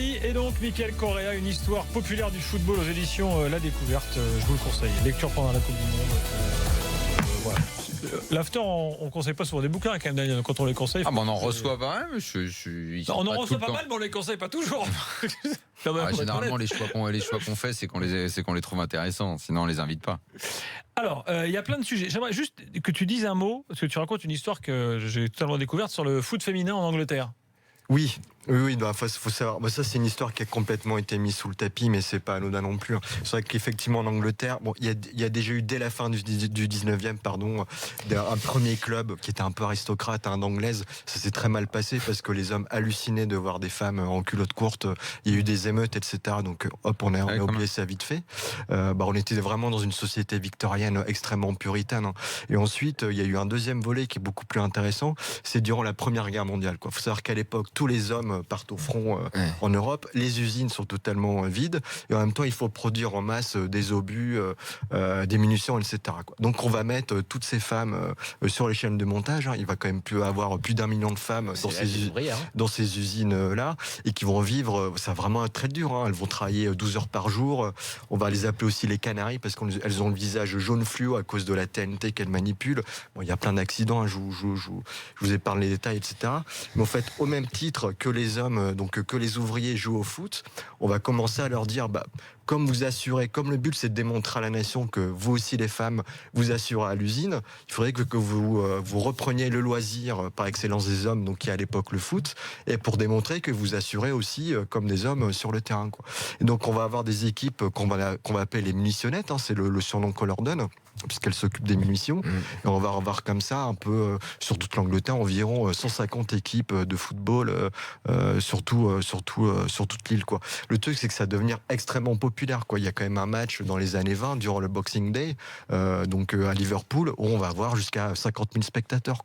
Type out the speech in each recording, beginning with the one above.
mardi. Et donc, Michael Correa, une histoire populaire du football aux éditions La Découverte. Je vous le conseille. Lecture pendant la Coupe du Monde. Voilà. L'after, on ne conseille pas souvent des bouquins quand même, Daniel, quand on les conseille. Ah, on en reçoit pas même. On en reçoit pas mal, mais on les conseille pas toujours. Généralement, les choix qu'on fait, c'est qu'on les trouve intéressants. Sinon, on les invite pas. Alors, il y a plein de sujets. J'aimerais juste que tu dises un mot, parce que tu racontes une histoire que j'ai totalement découverte sur le foot féminin en Angleterre. Oui, faut savoir. Ça, c'est une histoire qui a complètement été mise sous le tapis, mais c'est pas anodin non plus. C'est vrai qu'effectivement, en Angleterre, il y a déjà eu dès la fin du 19e, un premier club qui était un peu aristocrate, d'anglaise. Ça s'est très mal passé parce que les hommes hallucinaient de voir des femmes en culotte courte. Il y a eu des émeutes, etc. Donc, hop, on a oublié ça vite fait. On était vraiment dans une société victorienne extrêmement puritaine. Et ensuite, il y a eu un deuxième volet qui est beaucoup plus intéressant. C'est durant la Première Guerre mondiale. Faut savoir qu'à l'époque, tous les hommes partent au front en Europe. Les usines sont totalement vides et en même temps, il faut produire en masse des obus, des munitions, etc. Donc, on va mettre toutes ces femmes sur les chaînes de montage. Il va quand même avoir plus d'1 million de femmes dans ces usines-là et qui vont vivre, ça va vraiment être très dur. Elles vont travailler 12 heures par jour. On va les appeler aussi les Canaries parce qu'elles ont le visage jaune fluo à cause de la TNT qu'elles manipulent. Il y a plein d'accidents. Je vous épargne les détails, etc. Mais en fait, au même titre que les hommes, donc que les ouvriers jouent au foot, on va commencer à leur dire, comme vous assurez, comme le but c'est de démontrer à la nation que vous aussi les femmes vous assurez à l'usine, il faudrait que vous repreniez le loisir par excellence des hommes, donc qui est à l'époque le foot, et pour démontrer que vous assurez aussi comme des hommes sur le terrain. Et donc on va avoir des équipes qu'on va appeler les munitionnettes, c'est le surnom qu'on leur donne, puisqu'elles s'occupent des munitions. Et on va avoir comme ça un peu sur toute l'Angleterre environ 150 équipes de football sur toute l'île. Le truc c'est que ça va devenir extrêmement populaire. Il y a quand même un match dans les années 20 durant le Boxing Day à Liverpool où on va avoir jusqu'à 50 000 spectateurs.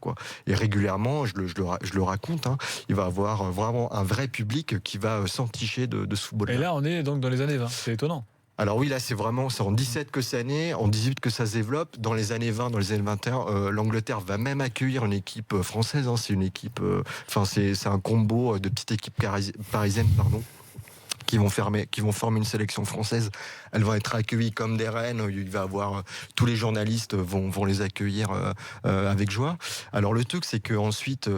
Et régulièrement, je le raconte, il va avoir vraiment un vrai public qui va s'enticher de ce football. Et là on est donc dans les années 20, c'est étonnant. Alors oui, là c'est en 17 que ça naît, en 18 que ça se développe. Dans les années 20, dans les années 21, l'Angleterre va même accueillir une équipe française. C'est une équipe, c'est un combo de petites équipes parisiennes, qui vont former une sélection française. Elles vont être accueillies comme des reines. Il va avoir tous les journalistes vont les accueillir avec joie. Alors le truc, c'est que ensuite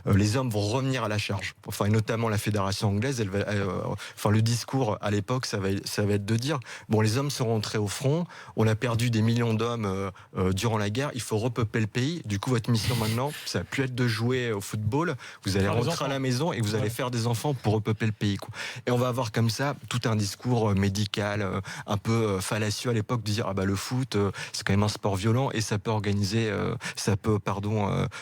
les hommes vont revenir à la charge. Et notamment la fédération anglaise. Le discours à l'époque, ça va être de dire les hommes sont rentrés au front. On a perdu des millions d'hommes durant la guerre. Il faut repeupler le pays. Du coup, votre mission maintenant, ça va plus être de jouer au football. Vous allez rentrer à la maison et vous allez faire des enfants pour repeupler le pays. Et on va avoir comme ça tout un discours médical un peu fallacieux à l'époque de dire le foot c'est quand même un sport violent et ça peut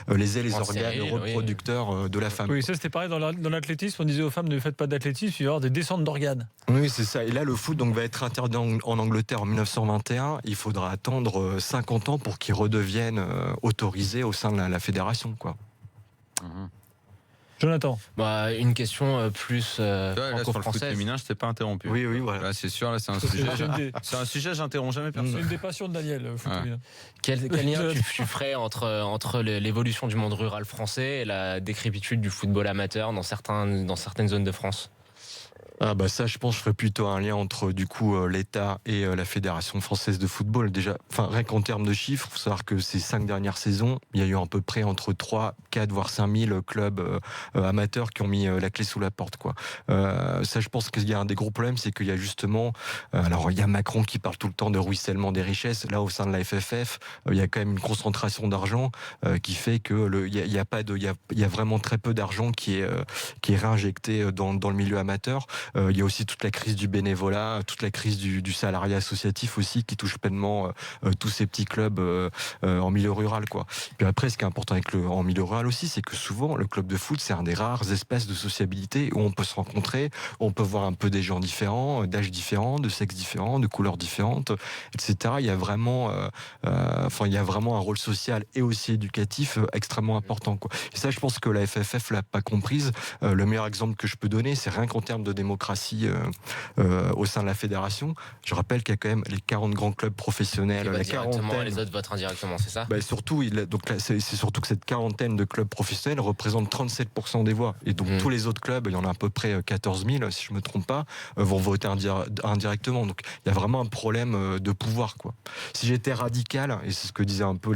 léser les organes reproducteurs de la femme. Oui, ça c'était pareil dans l'athlétisme, on disait aux femmes ne faites pas d'athlétisme, il va y avoir des descentes d'organes. Oui, c'est ça. Et là le foot va être interdit en Angleterre en 1921, il faudra attendre 50 ans pour qu'il redevienne autorisé au sein de la fédération. Jonathan. Une question plus là, sur le foot féminin, je t'ai pas interrompu. Oui, voilà. Là, c'est sûr, là, c'est un sujet, j'interromps jamais personne. C'est une des passions de Daniel, le foot féminin. Quel lien tu ferais entre l'évolution du monde rural français et la décrépitude du football amateur dans certaines zones de France ? Ça, je pense, je ferais plutôt un lien entre du coup l'État et la Fédération française de football. Déjà, rien qu'en termes de chiffres, il faut savoir que ces 5 dernières saisons, il y a eu à peu près entre 3, 4 voire 5 000 clubs amateurs qui ont mis la clé sous la porte. Ça, je pense qu'il y a un des gros problèmes, c'est qu'il y a justement, il y a Macron qui parle tout le temps de ruissellement des richesses. Là, au sein de la FFF, il y a quand même une concentration d'argent qui fait que il y a vraiment très peu d'argent qui est réinjecté dans le milieu amateur. Il y a aussi toute la crise du bénévolat, toute la crise du salariat associatif aussi qui touche pleinement tous ces petits clubs en milieu rural. Puis après, ce qui est important en milieu rural aussi, c'est que souvent le club de foot, c'est un des rares espaces de sociabilité où on peut se rencontrer, où on peut voir un peu des gens différents, d'âges différents, de sexes différents, de couleurs différentes, etc. Il y a vraiment un rôle social et aussi éducatif extrêmement important. Et ça, je pense que la FFF l'a pas comprise. Le meilleur exemple que je peux donner, c'est rien qu'en termes de démographie. démocratie au sein de la fédération. Je rappelle qu'il y a quand même les 40 grands clubs professionnels, la quarantaine. Les autres votent indirectement, c'est ça? Surtout, c'est surtout que cette quarantaine de clubs professionnels représente 37% des voix. Et donc tous les autres clubs, il y en a à peu près 14 000, si je ne me trompe pas, vont voter indirectement. Donc il y a vraiment un problème de pouvoir, quoi. Si j'étais radical, et c'est ce que disaient un peu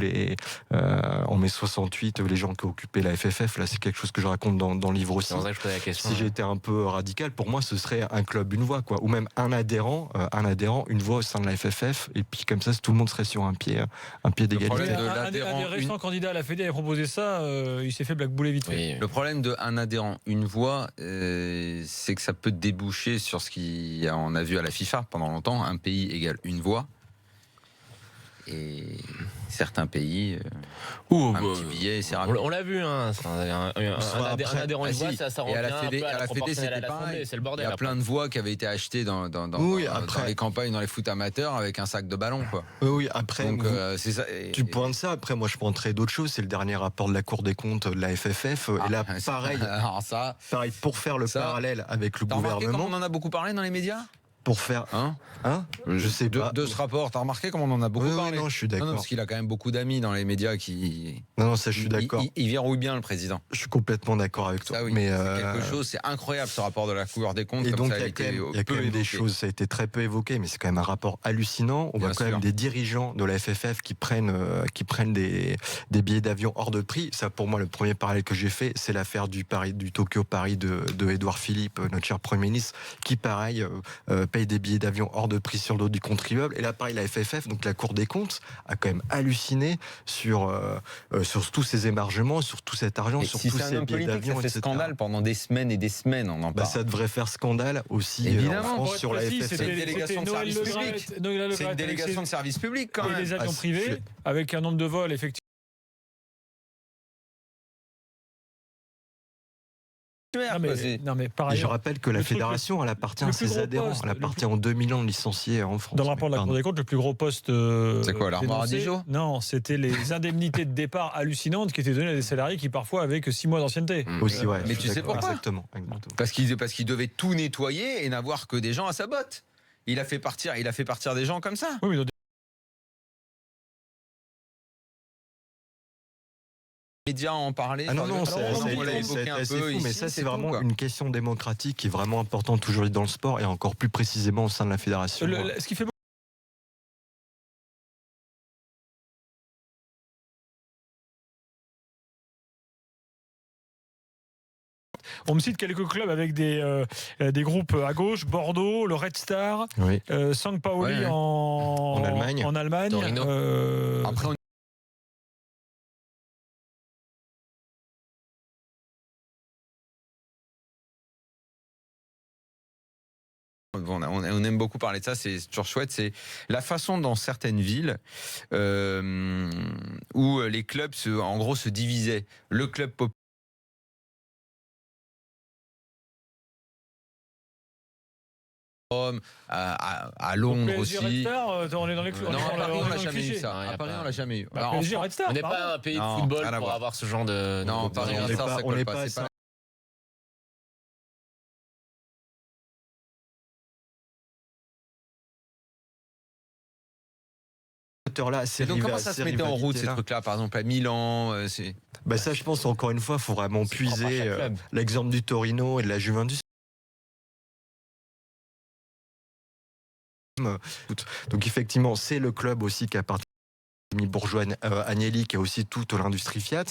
en mai 68, les gens qui occupaient la FFF, là c'est quelque chose que je raconte dans le livre aussi. C'est pour ça que je posais la question. Si j'étais un peu radical, pour moi ce serait un club, une voix, quoi. Ou même un adhérent, une voix au sein de la FFF, et puis comme ça tout le monde serait sur un pied d'égalité. Un des récents candidats à la Fédé avait proposé ça, il s'est fait blackbouler vite fait. Oui. Le problème de un adhérent, une voix, c'est que ça peut déboucher sur ce qu'on a vu à la FIFA pendant longtemps, un pays égale une voix. Et certains pays, un petit billet, c'est rapide. On l'a vu, hein, un adhérent une voix, ça revient à la Fédé, à la Fédé, c'était pareil. C'est le bordel. Il y a plein de voix qui avaient été achetées dans les campagnes, dans les foot amateurs, avec un sac de ballons, quoi. Oui, après, donc, c'est ça. Tu pointes ça. Après, moi, je pointerais d'autres choses. C'est le dernier rapport de la Cour des comptes de la FFF. Et là, pareil. Alors ça, pareil, pour faire le parallèle avec le gouvernement. On en a beaucoup parlé dans les médias. Pour faire je sais pas de ce rapport, t'as remarqué comment on en a beaucoup parlé? Non, je suis d'accord. Parce qu'il a quand même beaucoup d'amis dans les médias qui. Non, ça, je suis d'accord. Il verrouille bien le président. Je suis complètement d'accord avec toi. Ça, oui, mais c'est quelque chose, c'est incroyable ce rapport de la Cour des comptes. Et comme donc ça il y a quand même des choses, ça a été très peu évoqué, mais c'est quand même un rapport hallucinant. On voit quand même des dirigeants de la FFF qui prennent des billets d'avion hors de prix. Ça, pour moi, le premier parallèle que j'ai fait, c'est l'affaire du Tokyo-Paris de Édouard Philippe, notre cher Premier ministre, qui pareil paye des billets d'avion hors de prix sur le dos du contribuable. Et là, pareil, la FFF, donc la Cour des comptes, a quand même halluciné sur tous ces émargements, sur tout cet argent, sur tous ces billets d'avion, ça fait scandale pendant des semaines et des semaines, on en parle. Ça devrait faire scandale aussi évidemment, en France sur la FFF. C'est une délégation de service public. C'est une délégation de service public quand même. Et les avions privés, avec un nombre de vols effectivement. Non mais par ailleurs, je rappelle que la fédération, elle appartient à ses adhérents. Elle appartient aux 2 millions de licenciés en France. Dans le rapport de la Cour des comptes, le plus gros poste. C'est quoi, l'armoire à Dijon? Non, c'était les indemnités de départ hallucinantes qui étaient données à des salariés qui parfois avaient que 6 mois d'ancienneté. Aussi, ouais. Mais tu sais pourquoi? Exactement. Parce qu'il devait tout nettoyer et n'avoir que des gens à sa botte. Il a fait partir des gens comme ça. Oui, mais médias en parler. Non, c'est fou, mais ça c'est vraiment une question démocratique qui est vraiment importante toujours dans le sport et encore plus précisément au sein de la fédération. Ce qui fait on me cite quelques clubs avec des groupes à gauche, Bordeaux, le Red Star, St. Pauli en Allemagne. Après, on aime beaucoup parler de ça, c'est toujours chouette. C'est la façon dans certaines villes où les clubs en gros se divisaient. Le club populaire à Londres aussi. Red Star, on est dans les clubs. Non, à Paris, on n'a jamais eu ça. À Paris, on l'a jamais eu. Red Star, on n'est pas un pays de football pour avoir ce genre de. Non, Paris, Red Star, ça colle pas. Et donc comment ça se mettait en route ces trucs-là, par exemple à Milan ça, je pense encore une fois, il faut vraiment puiser l'exemple du Torino et de la Juventus. Donc effectivement, c'est le club aussi qui appartient Bourgeois Agnelli, qui est aussi toute l'industrie Fiat,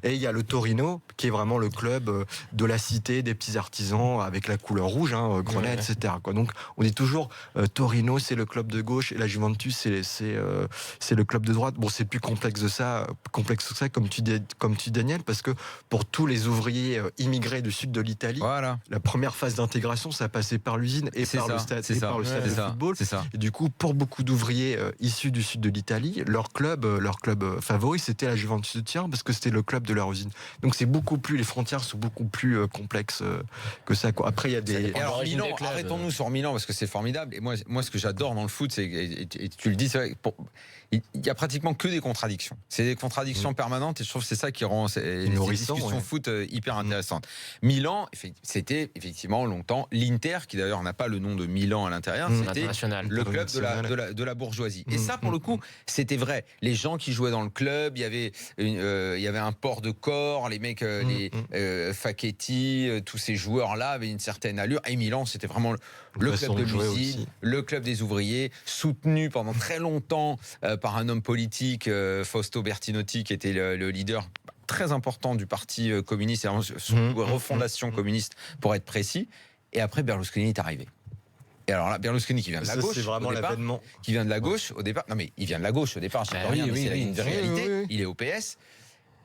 et il y a le Torino qui est vraiment le club de la cité des petits artisans avec la couleur rouge, grenat, etc. Donc on dit toujours Torino c'est le club de gauche et la Juventus c'est le club de droite. Bon, c'est plus complexe que ça comme tu dis Daniel, parce que pour tous les ouvriers immigrés du sud de l'Italie, la première phase d'intégration ça passait par l'usine et par le stade de football. Et du coup, pour beaucoup d'ouvriers issus du sud de l'Italie, leur club favori, c'était la Juventus de Turin, parce que c'était le club de leur usine. Donc c'est les frontières sont beaucoup plus complexes que ça, quoi. Après, il y a des... Et alors Milan, arrêtons-nous sur Milan parce que c'est formidable. Et moi, ce que j'adore dans le foot, c'est, et tu le dis, c'est vrai, il y a pratiquement que des contradictions. C'est des contradictions permanentes, et je trouve que c'est ça qui rend ces discussions foot hyper intéressantes. Milan, c'était effectivement longtemps l'Inter, qui d'ailleurs n'a pas le nom de Milan à l'intérieur, c'était le club de la bourgeoisie. Et ça, pour le coup, c'était vrai. Les gens qui jouaient dans le club, il y avait un port de corps, les mecs, les Facchetti, tous ces joueurs-là avaient une certaine allure. Et Milan, c'était vraiment le club de l'usine, le club des ouvriers, soutenu pendant très longtemps par un homme politique, Fausto Bertinotti, qui était le leader très important du parti communiste, et surtout refondation communiste pour être précis. Et après, Berlusconi est arrivé. Et alors là, Berlusconi qui vient de la gauche, c'est vraiment l'avènement. Qui vient de la gauche au départ. Non mais il vient de la gauche au départ. C'est une réalité. Il est au PS.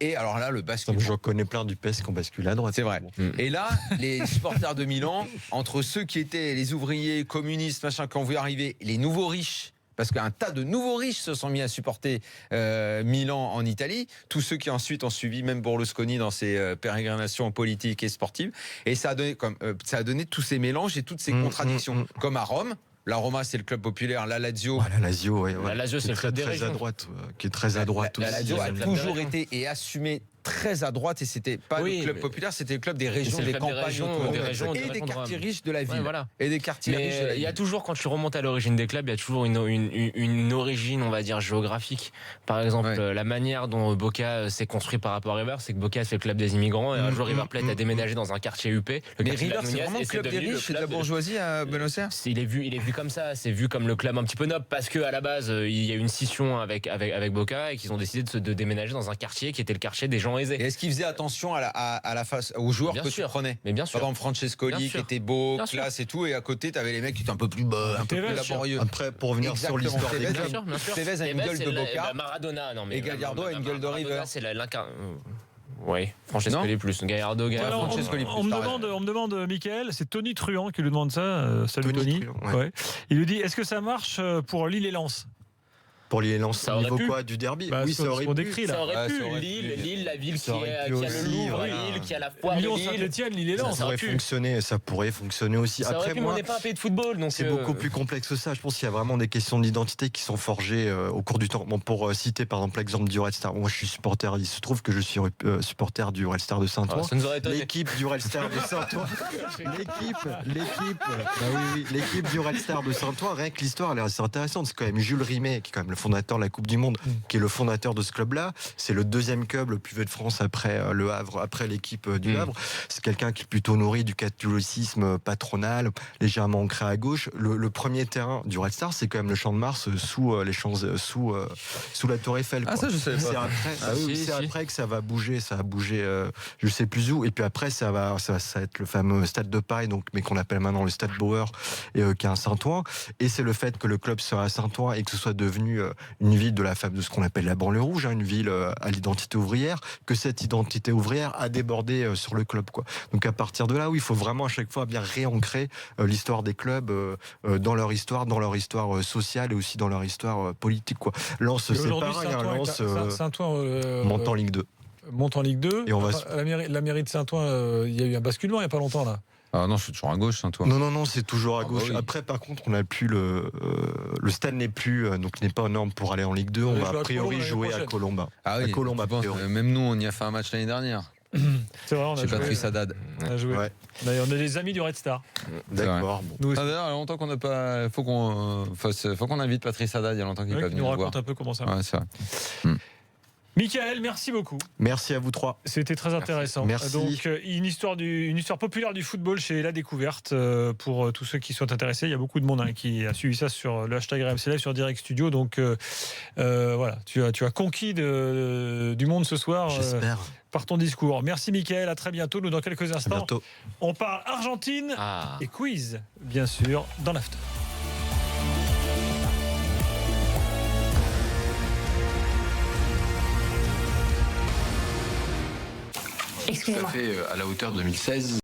Et alors là, le basculement. J'en connais plein du PS qui ont basculé à droite. C'est vrai. Et là, les supporters de Milan, entre ceux qui étaient les ouvriers communistes, machin, qui ont vu arriver les nouveaux riches, parce qu'un tas de nouveaux riches se sont mis à supporter Milan en Italie, tous ceux qui ensuite ont suivi même Berlusconi dans ses pérégrinations politiques et sportives, et ça a donné tous ces mélanges et toutes ces contradictions, comme à Rome. La Roma, c'est le club populaire. La Lazio, la Lazio, La Lazio, c'est le club des régions. À droite, qui est très à droite aussi. La Lazio a toujours été et assumé très à droite, et c'était pas le club populaire, c'était le club des régions, des campagnes, des régions, et des quartiers riches de la ville. Voilà. Et des quartiers riches de la ville. Il y a toujours, quand tu remontes à l'origine des clubs, il y a toujours une origine, on va dire, géographique. Par exemple, la manière dont Boca s'est construit par rapport à River, c'est que Boca c'est le club des immigrants, et un jour River Plate a déménagé dans un quartier UP. Mais River, c'est vraiment le club des riches et de la bourgeoisie à Buenos Aires. Il est vu comme ça, c'est vu comme le club un petit peu noble, parce que à la base, il y a eu une scission avec Boca, et qu'ils ont décidé de déménager dans un quartier qui était le quartier des gens aisés. Et est-ce qu'ils faisaient attention aux joueurs que tu prenais? Mais bien sûr. Par exemple, Francescoli qui était beau, classe et tout, et à côté, tu avais les mecs qui étaient un peu plus laborieux. Après, pour revenir sur l'histoire des clubs, Tevez a une gueule de Boca. Maradona, non mais et Gallardo a une gueule de River. C'est oui, Francescoli plus. Gallardo, Francescoli plus. On me demande, Michael, c'est Tony Truant qui lui demande ça. Salut Tony. Truant, ouais. Il lui dit, est-ce que ça marche pour Lille et Lens? Pour Lille et Lens, au niveau quoi, du derby? Oui, ça aurait pu. Ça aurait pu. Lille, la ville qui a le Louvre, Lille, qui a la foire de Lille. Saint-Étienne, Lille et Lens. Ça pourrait fonctionner aussi. Après, on n'est pas un pays de football, donc c'est beaucoup plus complexe que ça. Je pense qu'il y a vraiment des questions d'identité qui sont forgées au cours du temps. Bon, pour citer par exemple l'exemple du Red Star, moi je suis supporter. Il se trouve que je suis supporter du Red Star de Saint-Ouen. L'équipe du Red Star de Saint-Ouen. L'équipe du Red Star de Saint-Ouen. Rien que l'histoire, elle est assez intéressante. C'est quand même Jules Rimet, qui est quand même le fondateur de la Coupe du Monde, qui est le fondateur de ce club-là. C'est le deuxième club le plus vieux de France après le Havre, après l'équipe du Havre. C'est quelqu'un qui est plutôt nourri du catholicisme patronal, légèrement ancré à gauche. Le premier terrain du Red Star, c'est quand même le Champ de Mars sous la Tour Eiffel. Ah, ça, je sais pas. C'est après que ça va bouger. Ça a bougé, je sais plus où. Et puis après, ça va être le fameux Stade de Paris, mais qu'on appelle maintenant le Stade Bauer, qui est à Saint-Ouen. Et c'est le fait que le club soit à Saint-Ouen et que ce soit devenu une ville de ce qu'on appelle la banlieue rouge, une ville à l'identité ouvrière, que cette identité ouvrière a débordé sur le club, quoi. Donc à partir de là, il faut vraiment à chaque fois bien réancrer l'histoire des clubs dans leur histoire sociale et aussi dans leur histoire politique, quoi. Lens, c'est pareil. Saint-Ouen monte en Ligue 2. Monte en Ligue 2. Et la mairie de Saint-Ouen, il y a eu un basculement il n'y a pas longtemps là. Ah non, je suis toujours à gauche, toi. Non, c'est toujours à gauche. Bah oui. Après, par contre, on n'a plus le stade n'est plus, donc n'est pas aux normes pour aller en Ligue 2. On va a priori jouer à Colomba. Ah oui, même nous, on y a fait un match l'année dernière. C'est vrai, on a joué. Chez Patrice Haddad. On a joué. Ouais. D'ailleurs, on est des amis du Red Star. D'accord. Bon. D'ailleurs, il y a longtemps qu'on n'a pas. Faut qu'on invite Patrice Haddad. Il y a longtemps qu'il n'est pas venu nous voir. Raconte un peu comment ça va. Ouais, c'est vrai. Michael, merci beaucoup. Merci à vous trois. C'était très intéressant. Merci. Donc, une histoire populaire du football chez La Découverte pour tous ceux qui sont intéressés. Il y a beaucoup de monde qui a suivi ça sur le hashtag RMC Live, sur Direct Studio. Donc, voilà, tu as conquis du monde ce soir. J'espère. Par ton discours. Merci Michael, à très bientôt. Nous, dans quelques instants, on parle Argentine et quiz, bien sûr, dans l'after. Excusez-moi. Ça fait à la hauteur de 2016.